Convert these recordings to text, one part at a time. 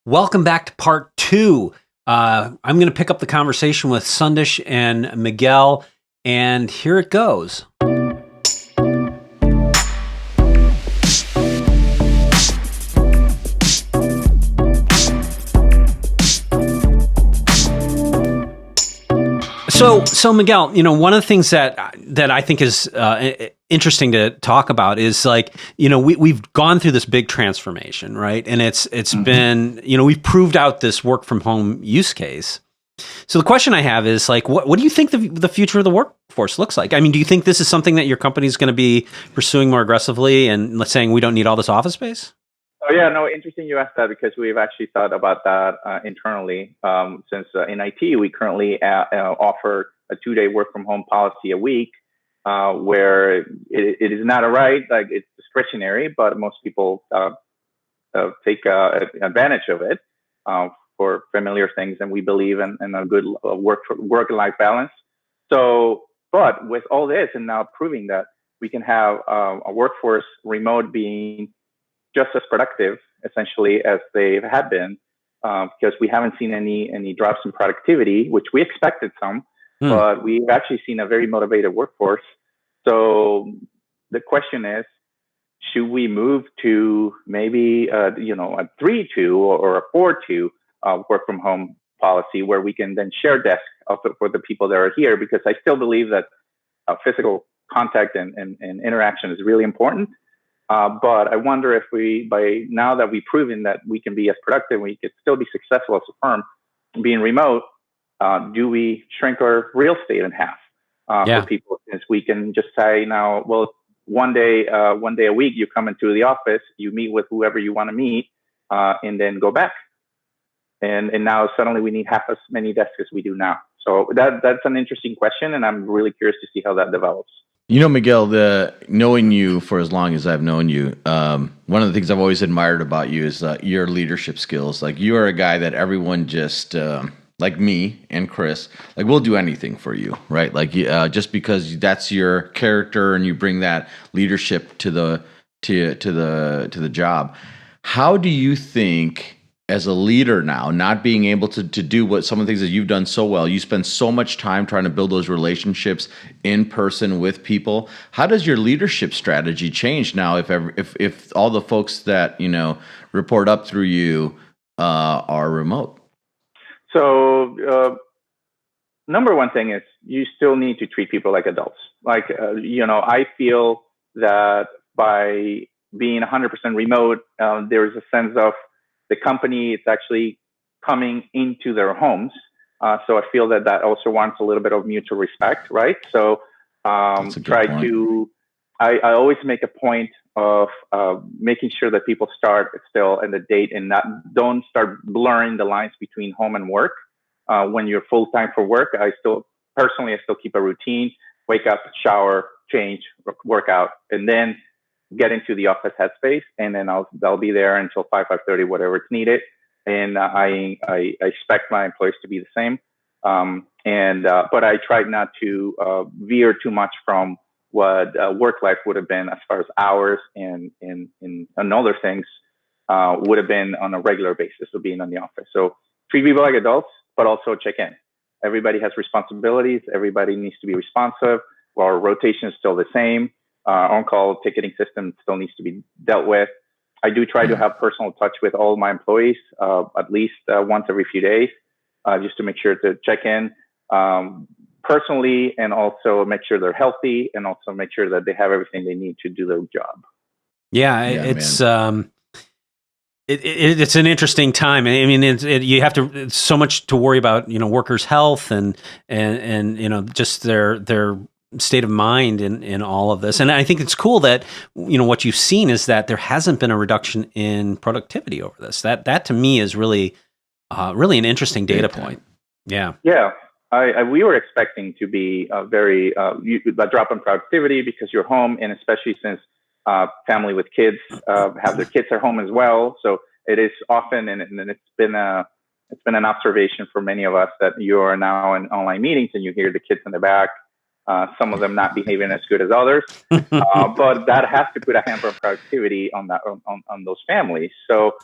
Welcome back to part two. I'm going to pick up the conversation with Sundish and Miguel, and here it goes. So Miguel, one of the things that I think is interesting to talk about is we've gone through this big transformation, right? And it's been, we've proved out this work from home use case. So the question I have is what do you think the future of the workforce looks like? I mean, do you think this is something that your company is going to be pursuing more aggressively, and let's saying we don't need all this office space? Oh yeah, no, interesting you asked that because we've actually thought about that internally. Since in IT, we currently offer a 2-day work from home policy a week, where it is not a right, like it's discretionary, but most people take advantage of it for familiar things, and we believe in a good work-life balance. So, but with all this, and now proving that we can have a workforce remote being just as productive, essentially, as they had been, because we haven't seen any drops in productivity, which we expected some, but we've actually seen a very motivated workforce. So the question is, should we move to maybe a 3-2 or a 4-2 work from home policy, where we can then share desk for the people that are here? Because I still believe that physical contact and interaction is really important. But I wonder if now that we've proven that we can be as productive, we could still be successful as a firm being remote, do we shrink our real estate in half for people? Since we can just say now, well, one day a week, you come into the office, you meet with whoever you want to meet, and then go back. And now suddenly we need half as many desks as we do now. So that's an interesting question, and I'm really curious to see how that develops. Miguel, knowing you for as long as I've known you, one of the things I've always admired about you is your leadership skills. Like, you are a guy that everyone just, like me and Chris, like, we'll do anything for you, right? Like, just because that's your character and you bring that leadership to the job. How do you think, as a leader now, not being able to do what some of the things that you've done so well, you spend so much time trying to build those relationships in person with people. How does your leadership strategy change now if all the folks that, report up through you are remote? So number one thing is you still need to treat people like adults. Like, I feel that by being 100% remote, there is a sense of the company is actually coming into their homes. So I feel that also wants a little bit of mutual respect, right? So I always make a point of making sure that people start still in the date and don't start blurring the lines between home and work. When you're full-time for work, I still keep a routine, wake up, shower, change, work out, and then get into the office headspace, and then I'll be there until 5:30, whatever it's needed. And I expect my employees to be the same. But I try not to veer too much from what work life would have been as far as hours and other things would have been on a regular basis of being in the office. So treat people like adults, but also check in. Everybody has responsibilities. Everybody needs to be responsive. Our rotation is still the same. On-call ticketing system still needs to be dealt with. I do try to have personal touch with all my employees at least once every few days, just to make sure to check in personally, and also make sure they're healthy, and also make sure that they have everything they need to do their job. It's it's an interesting time. I mean, you have it's so much to worry about, workers' health and just their state of mind in all of this. And I think it's cool that, what you've seen is that there hasn't been a reduction in productivity over this. That to me is really an interesting data point. Yeah. Yeah. We were expecting to be a drop in productivity because you're home, and especially since family with kids have their kids at home as well. So it is often, and it's been an observation for many of us, that you are now in online meetings and you hear the kids in the back. Some of them not behaving as good as others, but that has to put a hamper on productivity on those families. So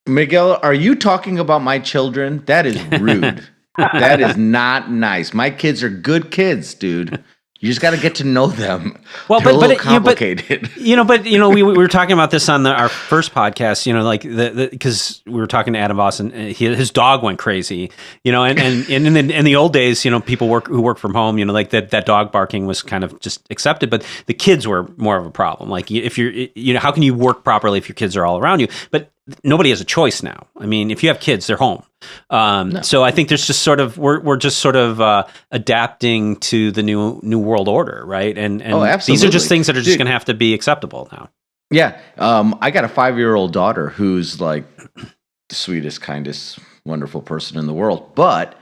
Miguel, are you talking about my children? That is rude. That is not nice. My kids are good kids, dude. You just got to get to know them. Well, They're a little but complicated. we were talking about this on our first podcast. Like because we were talking to Adam Voss, and his dog went crazy. And in the old days, people who work from home, like that dog barking was kind of just accepted, but the kids were more of a problem. Like if you're, how can you work properly if your kids are all around you? But nobody has a choice now. I mean, if you have kids, they're home. No. So I think there's just sort of we're just sort of adapting to the new world order, right? And these are just things that are just going to have to be acceptable now. Yeah, I got a 5-year-old daughter who's like the sweetest, kindest, wonderful person in the world, but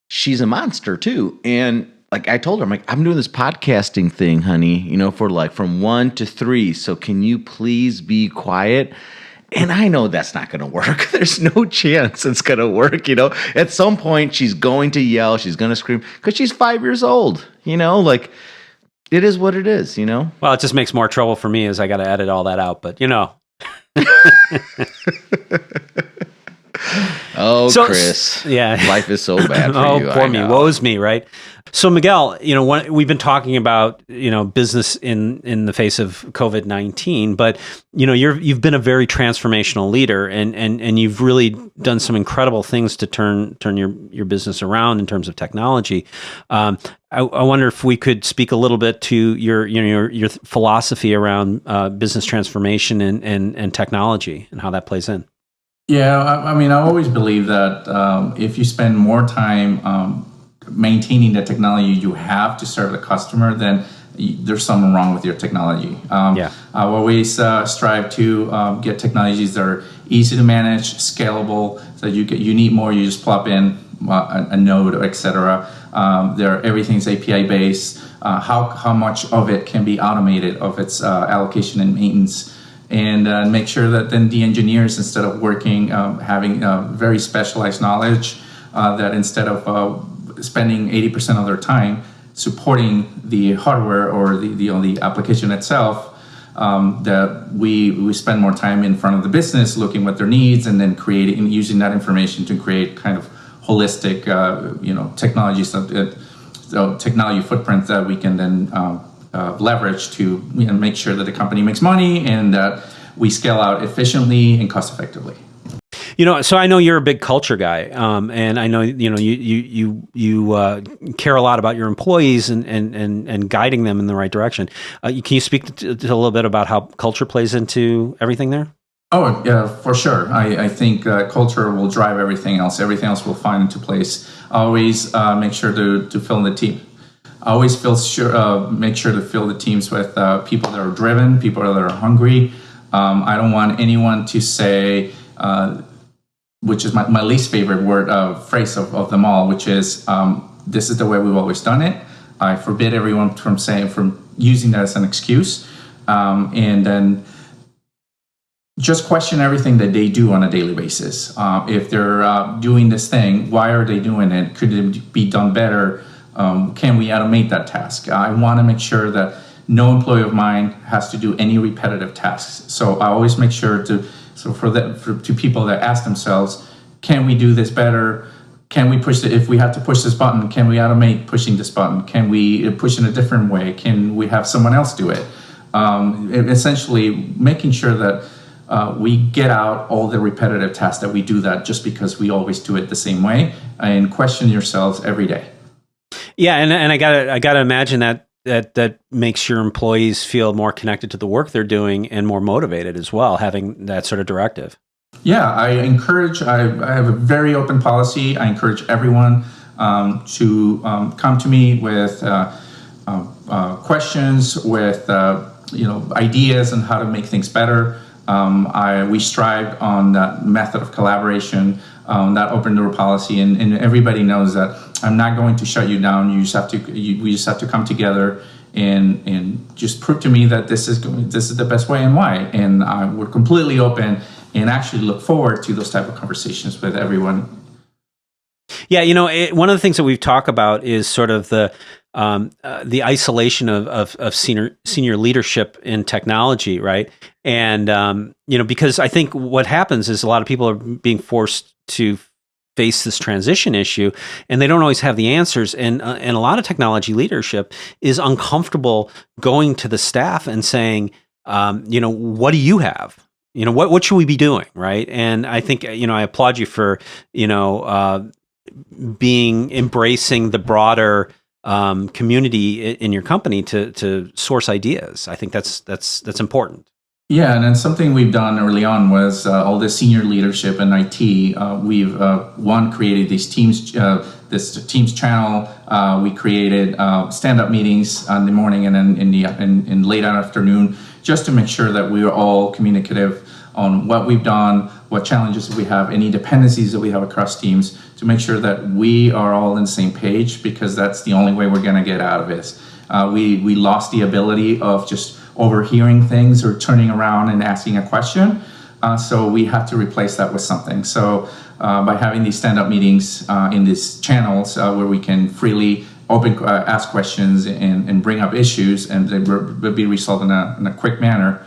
she's a monster too. And like I told her, I'm doing this podcasting thing, honey. For like from 1 to 3. So can you please be quiet? And I know that's not going to work. There's no chance it's going to work, At some point, she's going to yell. She's going to scream because she's 5 years old, Like, it is what it is, Well, it just makes more trouble for me as I got to edit all that out. But, Oh, Chris. Yeah. Life is so bad for you. Oh, poor me. Woe's me, right? So, Miguel, we've been talking about, business in the face of COVID-19, but, you've been a very transformational leader and you've really done some incredible things to turn your business around in terms of technology. I wonder if we could speak a little bit to your philosophy around business transformation and technology and how that plays in. Yeah, I always believe that if you spend more time maintaining the technology you have to serve the customer, then there's something wrong with your technology. I always strive to get technologies that are easy to manage, scalable, so you need more, you just plop in a node, etc. Everything's API based. How much of it can be automated of its allocation and maintenance. And make sure that then the engineers, instead of working, having very specialized knowledge, that instead of spending 80% of their time supporting the hardware or the application itself, that we spend more time in front of the business, looking what their needs, and then creating and using that information to create kind of holistic, technologies, technology footprint that we can then leverage to make sure that the company makes money and that we scale out efficiently and cost effectively. So I know you're a big culture guy, and I know you care a lot about your employees and guiding them in the right direction. Can you speak to a little bit about how culture plays into everything there? Oh, yeah, for sure. I think culture will drive everything else. Everything else will find into place. Always make sure to fill in the team. I always make sure to fill the teams with people that are driven, people that are hungry. I don't want anyone to say, which is my least favorite phrase of them all, which is, this is the way we've always done it. I forbid everyone from using that as an excuse. And then just question everything that they do on a daily basis. If they're doing this thing, why are they doing it? Could it be done better? Can we automate that task? I want to make sure that no employee of mine has to do any repetitive tasks. So I always make sure to people that ask themselves, can we do this better? Can we push it? If we have to push this button, can we automate pushing this button? Can we push in a different way? Can we have someone else do it? Essentially making sure that we get out all the repetitive tasks that we do that just because we always do it the same way, and question yourselves every day. Yeah, and I gotta imagine that makes your employees feel more connected to the work they're doing and more motivated as well, having that sort of directive. Yeah, I have a very open policy. I encourage everyone to come to me with questions, with ideas on how to make things better. We strive on that method of collaboration, that open door policy, and everybody knows that I'm not going to shut you down. We just have to come together and just prove to me that this is the best way and why. And we're completely open and actually look forward to those type of conversations with everyone. Yeah, one of the things that we've talked about is sort of the the isolation of senior leadership in technology, right? And because I think what happens is a lot of people are being forced to face this transition issue, and they don't always have the answers. And a lot of technology leadership is uncomfortable going to the staff and saying, what do you have? What should we be doing, right? And I think I applaud you for embracing the broader community in your company to source ideas. I think that's important. Yeah, and then something we've done early on was all the senior leadership in IT. We've created these teams, this Teams channel. We created stand-up meetings in the morning and then in late afternoon, just to make sure that we are all communicative on what we've done, what challenges we have, any dependencies that we have across teams, to make sure that we are all on the same page, because that's the only way we're going to get out of this. We lost the ability of just overhearing things or turning around and asking a question. So we have to replace that with something. So by having these stand-up meetings in these channels where we can freely ask questions and bring up issues, and they will be resolved in a quick manner.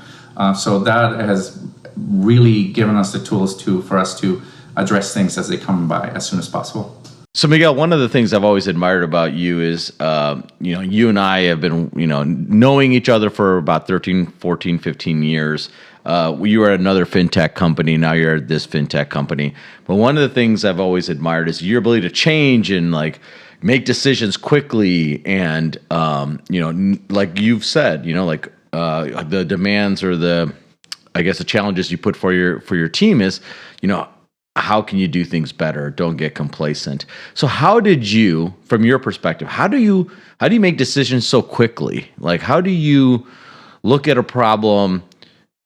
So that has really given us the tools for us to address things as they come by as soon as possible. So Miguel, one of the things I've always admired about you is, you and I have been, knowing each other for about 13, 14, 15 years. You were at another FinTech company. Now you're at this FinTech company. But one of the things I've always admired is your ability to change and make decisions quickly. And, like you've said, the demands or the challenges you put for your team is, how can you do things better? Don't get complacent. So how did you, from your perspective, how do you make decisions so quickly? How do you look at a problem,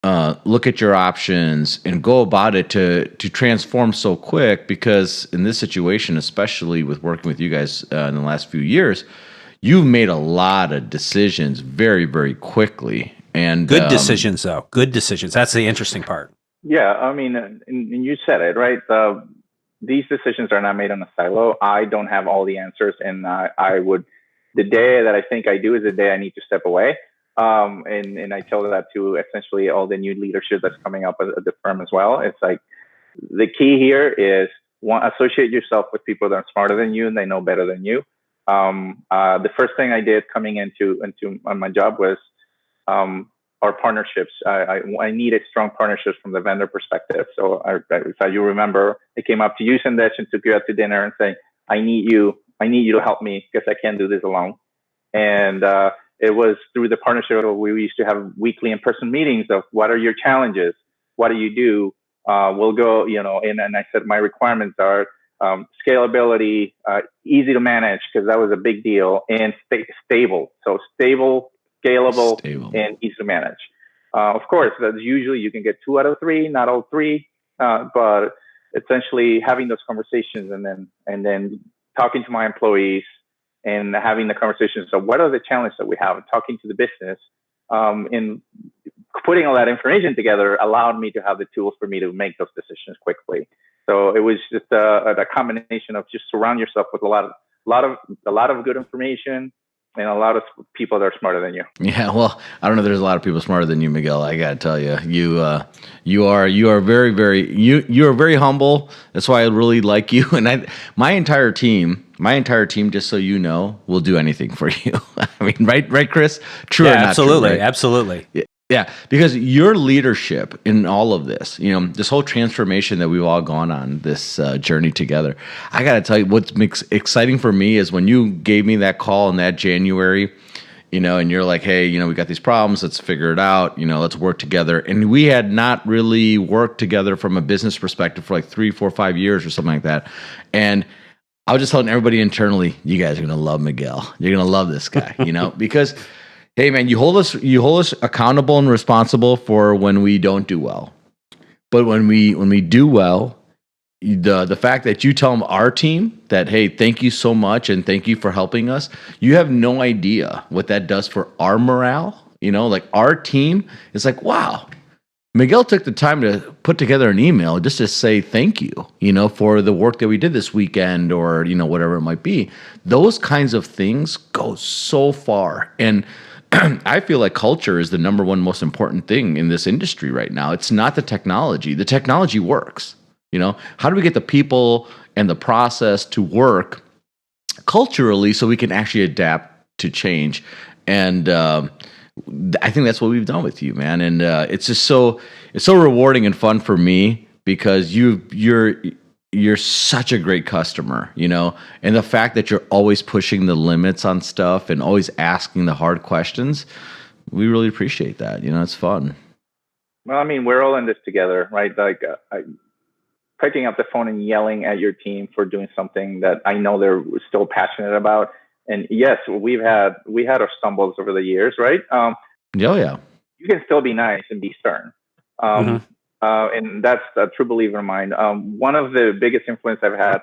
look at your options, and go about it to transform so quick? Because in this situation, especially with working with you guys in the last few years, you've made a lot of decisions very, very quickly. And good decisions, though. Good decisions. That's the interesting part. Yeah, I mean, and you said it, right? These decisions are not made on a silo. I don't have all the answers, and the day that I think I do is the day I need to step away. And I tell that to essentially all the new leadership that's coming up at the firm as well. It's like, the key here is, one, associate yourself with people that are smarter than you and they know better than you. The first thing I did coming into my job was our partnerships. I needed strong partnerships from the vendor perspective. So if you remember, I came up to you, Sandesh, and took you out to dinner and saying, I need you to help me because I can't do this alone. And it was through the partnership where we used to have weekly in-person meetings of, what are your challenges? What do you do? We'll go, and I said my requirements are scalability, easy to manage, because that was a big deal, and stable. So stable, scalable, and easy to manage. Of course, that's usually you can get 2 out of 3, not all 3, but essentially having those conversations and then talking to my employees and having the conversations of what are the challenges that we have, and talking to the business, and putting all that information together allowed me to have the tools for me to make those decisions quickly. So it was just a combination of just surround yourself with a lot of good information and a lot of people that are smarter than you. Yeah, well, I don't know if there's a lot of people smarter than you, Miguel. I got to tell you, you are very, very, you are very humble. That's why I really like you. And my entire team, just so you know, will do anything for you. I mean, right, Chris? True or not absolutely, true, right? Absolutely. Yeah, because your leadership in all of this, this whole transformation that we've all gone on, this journey together, I got to tell you, what's exciting for me is when you gave me that call in that January, and you're like, hey, we got these problems, let's figure it out, let's work together. And we had not really worked together from a business perspective for 3, 4, 5 years or something like that. And I was just telling everybody internally, you guys are going to love Miguel. You're going to love this guy, because hey man, you hold us accountable and responsible for when we don't do well. But when we do well, the fact that you tell our team that, hey, thank you so much and thank you for helping us, you have no idea what that does for our morale. Our team is like, wow, Miguel took the time to put together an email just to say thank you, for the work that we did this weekend or, whatever it might be. Those kinds of things go so far. And I feel like culture is the number one most important thing in this industry right now. It's not the technology. The technology works. How do we get the people and the process to work culturally so we can actually adapt to change? And I think that's what we've done with you, man. And it's just so rewarding and fun for me because you're such a great customer, and the fact that you're always pushing the limits on stuff and always asking the hard questions, we really appreciate that. It's fun. Well, I mean, we're all in this together, right? Like picking up the phone and yelling at your team for doing something that I know they're still passionate about. And yes, we had our stumbles over the years, right? Yeah. You can still be nice and be stern. And that's a true believer of mine. One of the biggest influence I've had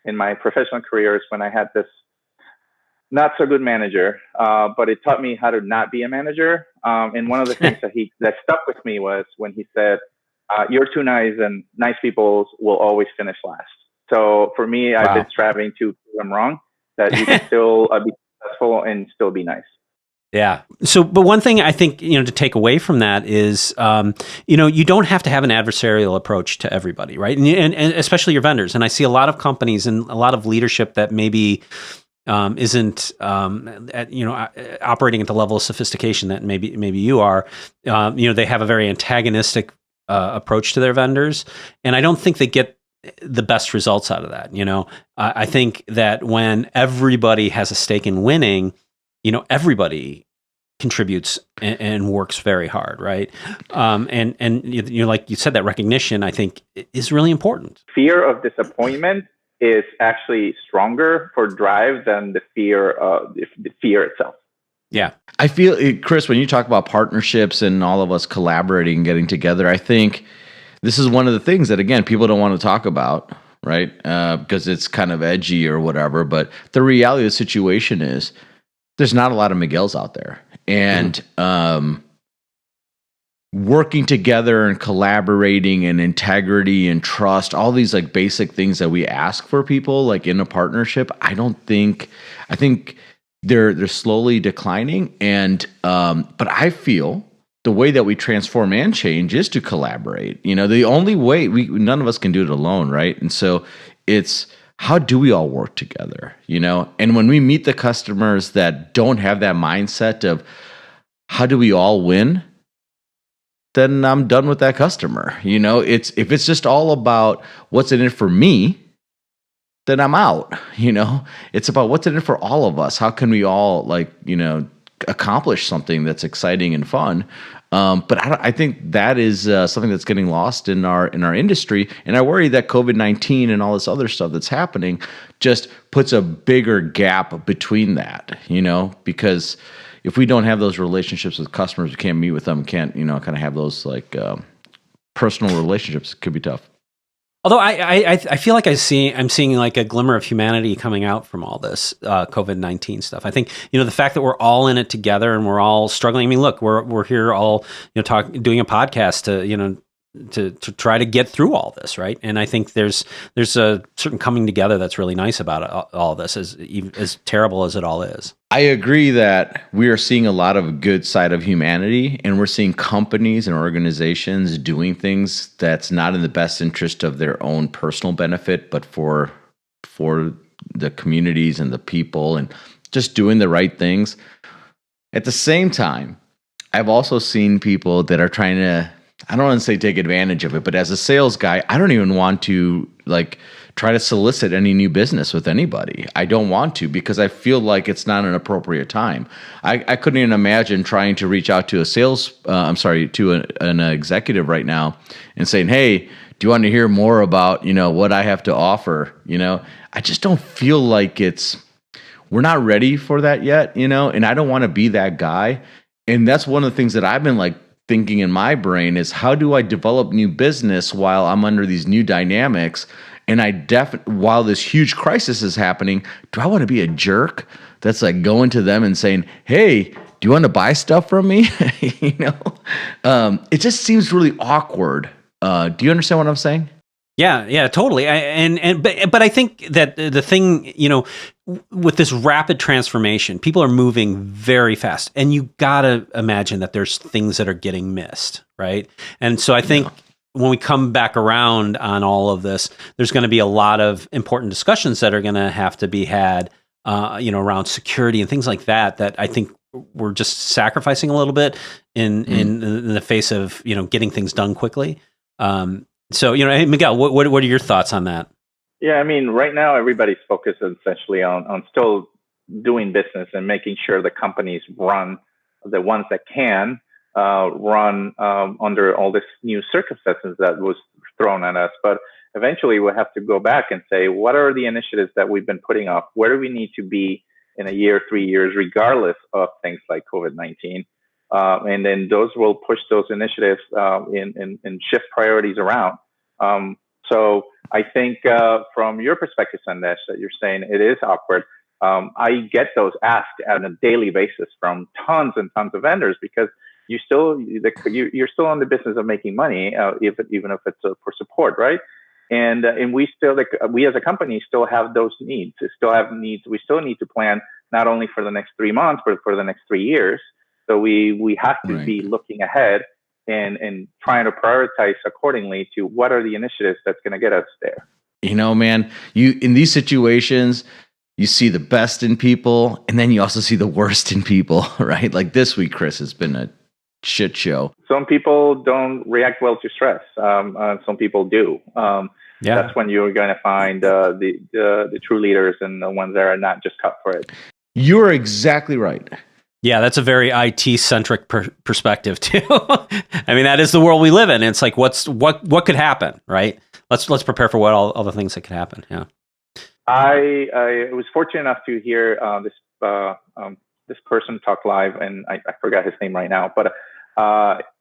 in my professional career is when I had this not so good manager, but it taught me how to not be a manager. And one of the things that stuck with me was when he said, "You're too nice, and nice people will always finish last." So for me, I've been striving to prove them wrong, that you can still be successful and still be nice. Yeah. So, but one thing I think, to take away from that is, you don't have to have an adversarial approach to everybody, right? And especially your vendors. And I see a lot of companies and a lot of leadership that maybe isn't, operating at the level of sophistication that maybe you are. They have a very antagonistic approach to their vendors, and I don't think they get the best results out of that. I think that when everybody has a stake in winning, everybody contributes and works very hard, right? And like you said, that recognition, I think, is really important. Fear of disappointment is actually stronger for drive than the fear itself. Yeah. I feel, Chris, when you talk about partnerships and all of us collaborating and getting together, I think this is one of the things that, again, people don't want to talk about, right? Because it's kind of edgy or whatever. But the reality of the situation is there's not a lot of Miguels out there. And working together and collaborating and integrity and trust, all these like basic things that we ask for people like in a partnership, I think they're slowly declining. And but I feel the way that we transform and change is to collaborate. The only way none of us can do it alone, right? And so it's how do we all work together, And when we meet the customers that don't have that mindset of how do we all win, then I'm done with that customer. If it's just all about what's in it for me, then I'm out. It's about what's in it for all of us. How can we all accomplish something that's exciting and fun? But I think that is something that's getting lost in our industry, and I worry that COVID-19 and all this other stuff that's happening just puts a bigger gap between that. Because if we don't have those relationships with customers, we can't meet with them, can't kind of have those personal relationships. It could be tough. Although I feel like I'm seeing like a glimmer of humanity coming out from all this COVID-19 stuff. I think the fact that we're all in it together and we're all struggling. I mean, look, we're here all doing a podcast to try to get through all this, right? And I think there's a certain coming together that's really nice about all this, as terrible as it all is. I agree that we are seeing a lot of good side of humanity, and we're seeing companies and organizations doing things that's not in the best interest of their own personal benefit, but for the communities and the people, and just doing the right things. At the same time, I've also seen people that are trying to, I don't want to say take advantage of it, but as a sales guy, I don't even want to try to solicit any new business with anybody. I don't want to, because I feel like it's not an appropriate time. I couldn't even imagine trying to reach out to an executive right now and saying, "Hey, do you want to hear more about, what I have to offer?" I just don't feel like we're not ready for that yet, and I don't want to be that guy. And that's one of the things that I've been thinking in my brain is, how do I develop new business while I'm under these new dynamics? And while this huge crisis is happening, do I want to be a jerk that's going to them and saying, "Hey, do you want to buy stuff from me? You know, it just seems really awkward. Do you understand what I'm saying? Yeah, totally. But I think that the thing, you know, with this rapid transformation, people are moving very fast, and you gotta imagine that there's things that are getting missed, right? And so I think when we come back around on all of this, there's going to be a lot of important discussions that are going to have to be had, you know, around security and things like that. That I think we're just sacrificing a little bit in the face of, you know, getting things done quickly. So, you know, hey, Miguel, what are your thoughts on that? Yeah, I mean, right now everybody's focused essentially on still doing business and making sure the companies run, the ones that can run under all this new circumstances that was thrown at us. But eventually we'll have to go back and say, what are the initiatives that we've been putting up? Where do we need to be in a year, 3 years, regardless of things like COVID-19? And then those will push those initiatives and shift priorities around. So I think from your perspective, Sandesh, that you're saying it is awkward. I get those asked on a daily basis from tons and tons of vendors, because you're still in the business of making money, even if it's for support, right? And we still, we as a company still have those needs. We still have needs. We still need to plan not only for the next 3 months, but for the next 3 years. So we have to be looking ahead and trying to prioritize accordingly to what are the initiatives that's going to get us there. You know, man, you in these situations, you see the best in people, and then you also see the worst in people, right? Like this week, Chris, has been a shit show. Some people don't react well to stress. Some people do. That's when you're going to find the true leaders and the ones that are not just cut for it. You're exactly right. Yeah, that's a very IT-centric perspective too. I mean, that is the world we live in. It's like, what could happen, right? Let's prepare for what all the things that could happen. Yeah. I was fortunate enough to hear this person talk live, and I forgot his name right now, but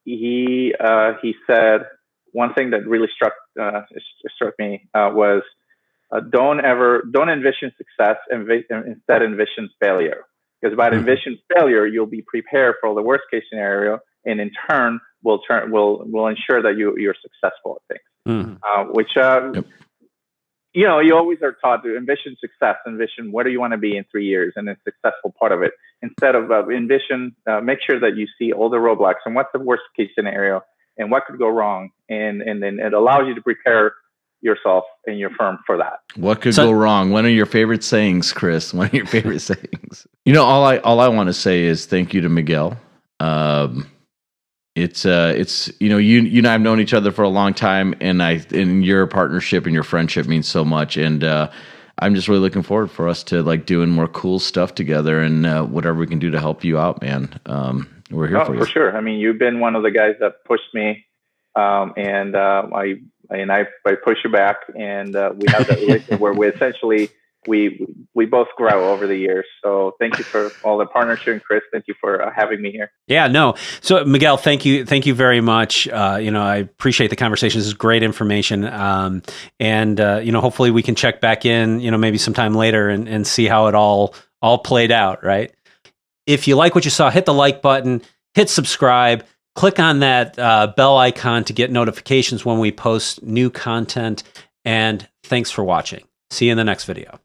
he said one thing that really struck me was don't envision success, instead envision failure. Because by envision failure, you'll be prepared for the worst case scenario, and in turn will ensure that you're successful at things. Which you know, you always are taught to envision success, envision where do you want to be in 3 years, and a successful part of it. Instead of envision, make sure that you see all the roadblocks and what's the worst case scenario and what could go wrong, and then it allows you to prepare yourself and your firm for that. What could go wrong? One of your favorite sayings, Chris. One of your favorite sayings. You know, all I want to say is thank you to Miguel. It's you know, you and I have known each other for a long time, and your partnership and your friendship means so much, and I'm just really looking forward for us to like doing more cool stuff together, and whatever we can do to help you out, man. We're here for you. For sure. I mean, you've been one of the guys that pushed me, and I push you back, and we have that relationship where we essentially we both grow over the years. So thank you for all the partnership, and Chris, thank you for having me here. Yeah, no. So Miguel, thank you very much. You know, I appreciate the conversation. This is great information. And you know, hopefully we can check back in, you know, maybe sometime later and see how it all played out, right? If you like what you saw, hit the like button, hit subscribe, click on that bell icon to get notifications when we post new content. And thanks for watching. See you in the next video.